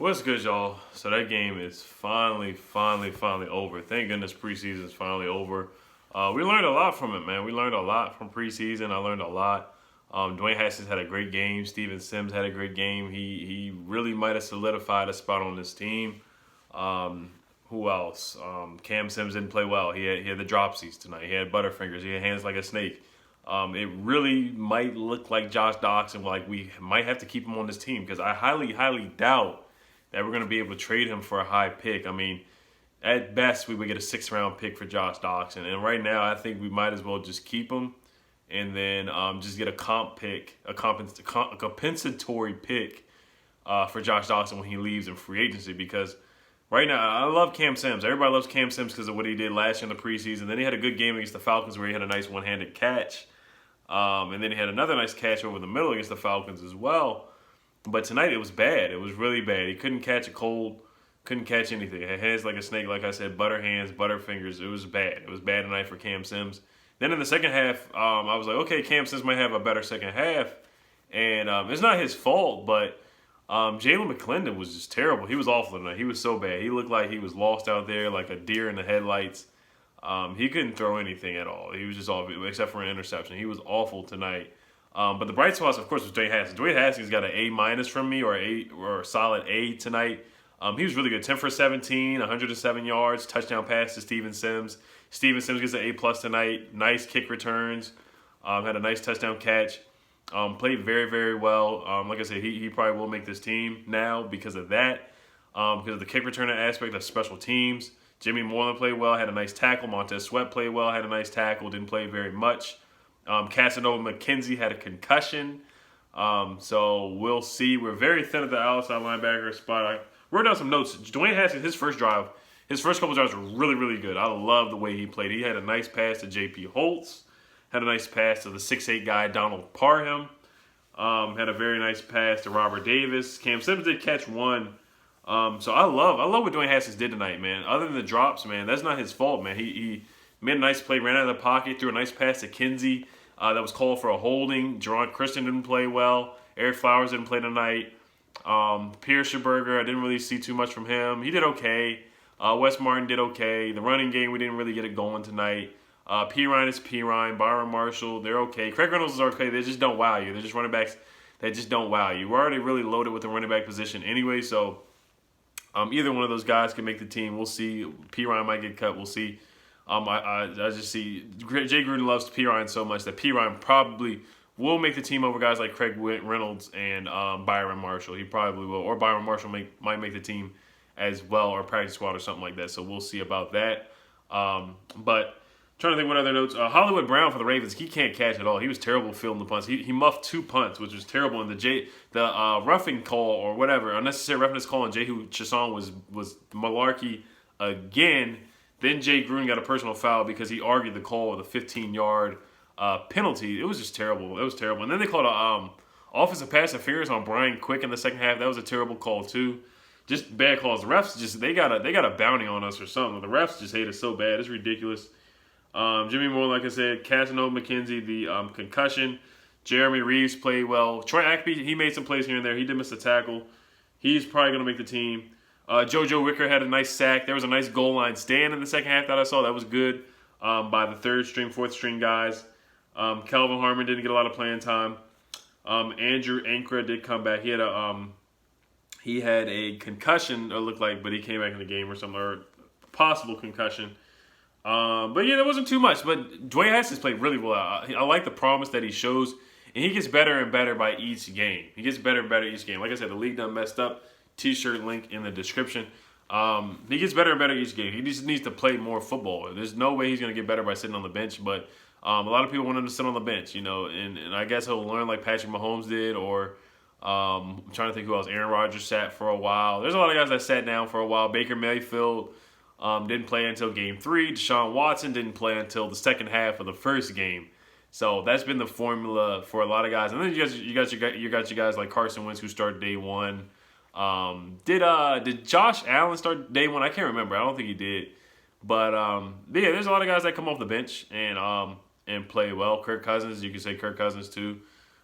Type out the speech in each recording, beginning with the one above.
What's good, y'all? So that game is finally over. Thank goodness preseason is finally over. We learned a lot from it, man. We learned a lot from preseason. I learned a lot. Dwayne Haskins had a great game. Steven Sims had a great game. He really might have solidified a spot on this team. Who else? Cam Sims didn't play well. He had the dropsies tonight. He had butterfingers. He had hands like a snake. It really might look like Josh Doxson. Like we might have to keep him on this team because I highly doubt that we're going to be able to trade him for a high pick. I mean, at best, we would get a 6th-round pick for Josh Doxson. And right now, I think we might as well just keep him and then just get a compensatory pick for Josh Doxson when he leaves in free agency. Because right now, I love Cam Sims. Everybody loves Cam Sims because of what he did last year in the preseason. Then he had a good game against the Falcons where he had a nice one-handed catch. And then he had another nice catch over the middle against the Falcons as well. But tonight it was bad. It was really bad. He couldn't catch a cold, couldn't catch anything. He had hands like a snake, like I said, butter hands, butter fingers. It was bad. It was bad tonight for Cam Sims. Then in the second half, I was like, okay, Cam Sims might have a better second half. And it's not his fault, but Jalen McClendon was just terrible. He was awful tonight. He was so bad. He looked like he was lost out there like a deer in the headlights. He couldn't throw anything at all. He was just awful, except for an interception. He was awful tonight. But the bright spots, of course, was Dwayne Haskins. Dwayne Haskins got an A- from me or a solid A tonight. He was really good. 10 for 17, 107 yards, touchdown pass to Steven Sims. Steven Sims gets an A+ tonight. Nice kick returns. Had a nice touchdown catch. Played very well. Like I said, he probably will make this team now because of that. Because of the kick returner aspect of special teams. Jimmy Moreland played well, had a nice tackle. Montez Sweat played well, had a nice tackle. Didn't play very much. Casanova McKenzie had a concussion. So we'll see. We're very thin at the outside linebacker spot. I wrote down some notes. Dwayne Haskins, his first couple drives were really good. I love the way he played. He had a nice pass to J.P. Holtz. Had a nice pass to the 6'8" guy, Donald Parham. Had a very nice pass to Robert Davis. Cam Sims did catch one. So I love what Dwayne Haskins did tonight, man. Other than the drops, man, that's not his fault, man. He made a nice play, ran out of the pocket, threw a nice pass to Kinsey. That was called for a holding. Jerron Christian didn't play well. Eric Flowers didn't play tonight. Pierce Scherberger, I didn't really see too much from him. He did okay. Wes Martin did okay. The running game, we didn't really get it going tonight. Pirine is Pirine. Byron Marshall, they're okay. Craig Reynolds is okay. They just don't wow you. They're just running backs that just don't wow you. We're already really loaded with the running back position anyway, so either one of those guys can make the team. We'll see. Pirine might get cut. We'll see. I just see Jay Gruden loves Pirine so much that Pirine probably will make the team over guys like Craig Reynolds and Byron Marshall. He probably will. Or Byron Marshall might make the team as well, or practice squad or something like that. So we'll see about that. But trying to think what other notes. Hollywood Brown for the Ravens, he can't catch at all. He was terrible fielding the punts. He muffed 2 punts, which was terrible. And the roughing call or whatever, unnecessary roughness call on Jehu Chesson was malarkey again. Then Jay Gruden got a personal foul because he argued the call with a 15-yard penalty. It was just terrible. It was terrible. And then they called a offensive pass interference on Brian Quick in the second half. That was a terrible call too. Just bad calls. The refs they got a bounty on us or something. The refs just hate us so bad. It's ridiculous. Jimmy Moore, like I said, Casanova McKenzie, the concussion. Jeremy Reeves played well. Troy Ackby, he made some plays here and there. He did miss a tackle. He's probably going to make the team. JoJo Wicker had a nice sack. There was a nice goal line stand in the second half that I saw. That was good by the 3rd string, 4th string guys. Kelvin Harmon didn't get a lot of playing time. Andrew Ankra did come back. He had a concussion, it looked like, but he came back in the game or something, or possible concussion. But yeah, there wasn't too much. But Dwayne Haskins played really well. I like the promise that he shows, and he gets better and better by each game. He gets better and better each game. Like I said, the league done messed up. T-shirt link in the description. He gets better and better each game. He just needs to play more football. There's no way he's going to get better by sitting on the bench, but a lot of people want him to sit on the bench, and I guess he'll learn like Patrick Mahomes did, or I'm trying to think who else. Aaron Rodgers sat for a while. There's a lot of guys that sat down for a while. Baker Mayfield didn't play until game 3. Deshaun Watson didn't play until the second half of the first game. So that's been the formula for a lot of guys. And then you got your guys like Carson Wentz who started day 1. Did Josh Allen start day 1? I can't remember. I don't think he did. But yeah, there's a lot of guys that come off the bench and play well. Kirk Cousins, you can say Kirk Cousins too.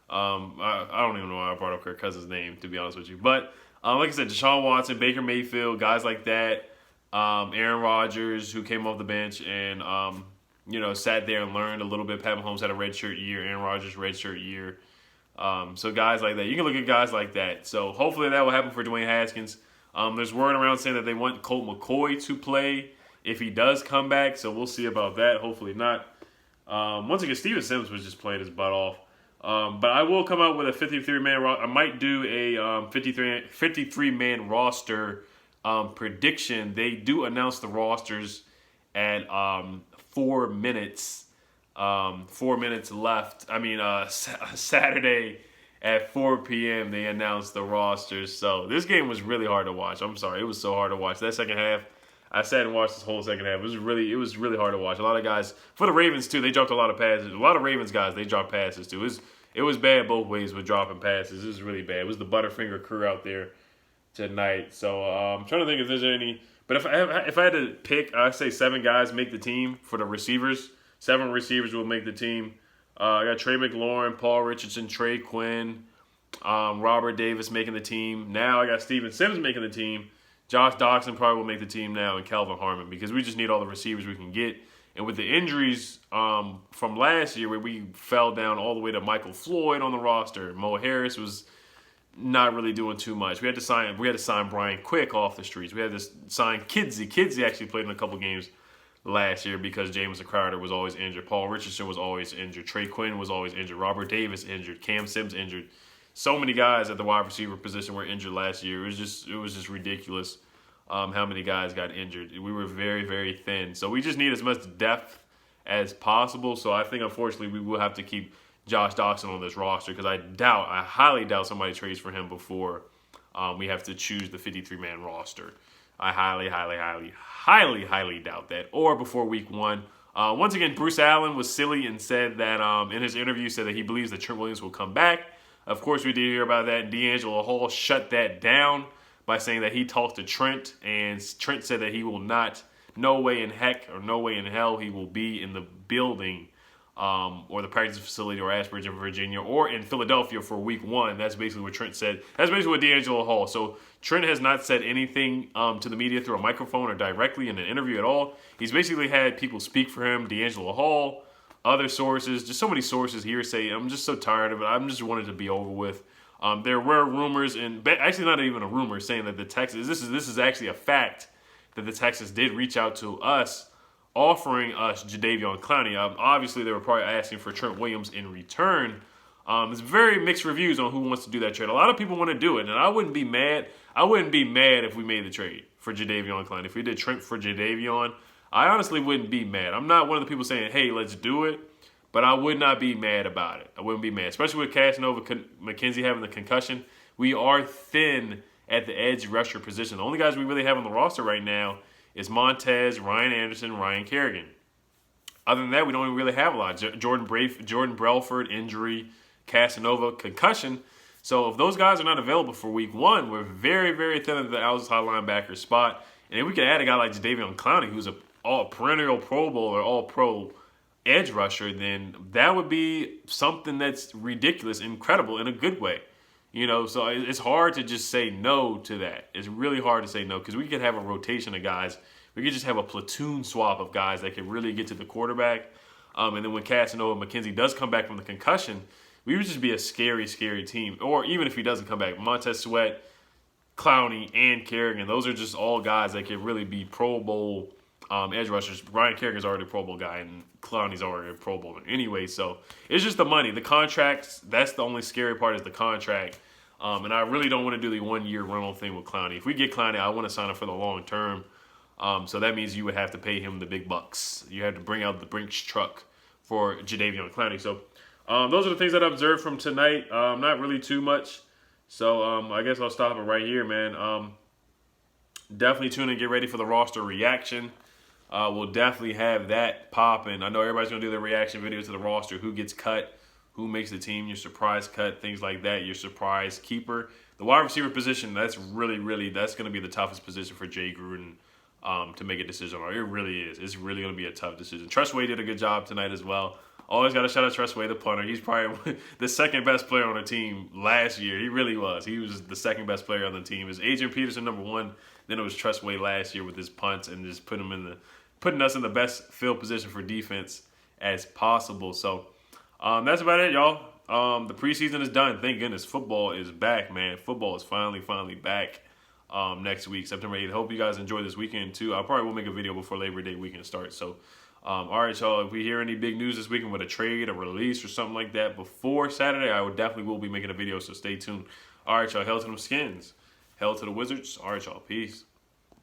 I don't even know why I brought up Kirk Cousins' name, to be honest with you. But Like I said, Deshaun Watson, Baker Mayfield, guys like that. Aaron Rodgers, who came off the bench and sat there and learned a little bit. Pat Mahomes had a redshirt year. Aaron Rodgers redshirt year. So guys like that, you can look at guys like that. So hopefully that will happen for Dwayne Haskins. There's word around saying that they want Colt McCoy to play if he does come back. So we'll see about that. Hopefully not. Once again, Steven Sims was just playing his butt off. But I will come out with a 53-man roster. I might do a 53-man roster prediction. They do announce the rosters at 4 minutes. 4 minutes left. Saturday at 4 p.m. they announced the rosters. So this game was really hard to watch. I'm sorry, it was so hard to watch. That second half, I sat and watched this whole second half. It was really hard to watch. A lot of guys, for the Ravens too, they dropped a lot of passes. A lot of Ravens guys, they dropped passes too. It was bad both ways with dropping passes. It was really bad. It was the Butterfinger crew out there tonight. So I'm trying to think if there's any. But if I had to pick, I'd say 7 guys make the team for the receivers. 7 receivers will make the team. I got Trey McLaurin, Paul Richardson, Trey Quinn, Robert Davis making the team. Now I got Steven Sims making the team. Josh Doctson probably will make the team now, and Kelvin Harmon, because we just need all the receivers we can get. And with the injuries from last year, where we fell down all the way to Michael Floyd on the roster, Mo Harris was not really doing too much. We had to sign Brian Quick off the streets. We had to sign Kidsey. Kidsey actually played in a couple games last year because Jameson Crowder was always injured. Paul Richardson was always injured. Trey Quinn was always injured. Robert Davis injured. Cam Sims injured. So many guys at the wide receiver position were injured last year. It was just ridiculous how many guys got injured. We were very, very thin. So we just need as much depth as possible. So I think, unfortunately, we will have to keep Josh Doctson on this roster because I highly doubt somebody trades for him before we have to choose the 53-man roster. I highly doubt that. Or before week 1. Once again, Bruce Allen was silly and said that in his interview said that he believes that Trent Williams will come back. Of course, we did hear about that. D'Angelo Hall shut that down by saying that he talked to Trent, and Trent said that he will not, no way in heck or no way in hell he will be in the building or the practice facility or Ashburn, Virginia, or in Philadelphia for week 1. That's basically what Trent said. That's basically what D'Angelo Hall. So Trent has not said anything to the media through a microphone or directly in an interview at all. He's basically had people speak for him, D'Angelo Hall, other sources, just so many sources hearsay. I'm just so tired of it. I'm just wanted to be over with. There were rumors, and actually not even a rumor, saying that the Texans, this is actually a fact, that the Texans did reach out to us, offering us Jadeveon Clowney. Obviously, they were probably asking for Trent Williams in return. There's very mixed reviews on who wants to do that trade. A lot of people want to do it, and I wouldn't be mad. I wouldn't be mad if we made the trade for Jadeveon Clowney. If we did Trent for Jadeveon, I honestly wouldn't be mad. I'm not one of the people saying, hey, let's do it, but I would not be mad about it. I wouldn't be mad, especially with Casanova McKenzie having the concussion. We are thin at the edge rusher position. The only guys we really have on the roster right now is Montez, Ryan Anderson, Ryan Kerrigan. Other than that, we don't really have a lot. Jordan Belford, injury, Casanova, concussion. So if those guys are not available for week 1, we're very, very thin at the outside linebacker spot. And if we could add a guy like Jadeveon Clowney, who's a perennial Pro Bowl or all-pro edge rusher, then that would be something that's ridiculous, incredible in a good way. So it's hard to just say no to that. It's really hard to say no because we could have a rotation of guys. We could just have a platoon swap of guys that could really get to the quarterback. And then when Casanova McKenzie does come back from the concussion, we would just be a scary, scary team. Or even if he doesn't come back, Montez Sweat, Clowney, and Kerrigan, those are just all guys that could really be Pro Bowl edge rushers. Ryan Kerrigan's already a Pro Bowl guy, and Clowney's already a Pro Bowler anyway. So it's just the money. The contracts, that's the only scary part is the contract. And I really don't want to do the 1-year rental thing with Clowney. If we get Clowney, I want to sign him for the long term. So that means you would have to pay him the big bucks. You have to bring out the Brinks truck for Jadeveon Clowney. So those are the things that I observed from tonight. Not really too much. So I guess I'll stop it right here, man. Definitely tune in and get ready for the roster reaction. We'll definitely have that popping. I know everybody's going to do their reaction videos to the roster, who gets cut, who makes the team, your surprise cut, things like that, your surprise keeper. The wide receiver position, that's really, really, that's going to be the toughest position for Jay Gruden to make a decision on. It really is. It's really going to be a tough decision. Trustway did a good job tonight as well. Always got to shout out Tressway, the punter. He's probably the second best player on the team last year. He really was. He was the second best player on the team. It was Adrian Peterson number 1. Then it was Tressway last year with his punts and just putting us in the best field position for defense as possible. So that's about it, y'all. The preseason is done. Thank goodness. Football is back, man. Football is finally back next week, September 8th. Hope you guys enjoy this weekend, too. I probably will make a video before Labor Day weekend starts. So, all right, y'all. If we hear any big news this weekend with a trade, a release, or something like that before Saturday, I definitely will be making a video, so stay tuned. All right, y'all. Hell to them Skins. Hell to the Wizards. All right, y'all. Peace.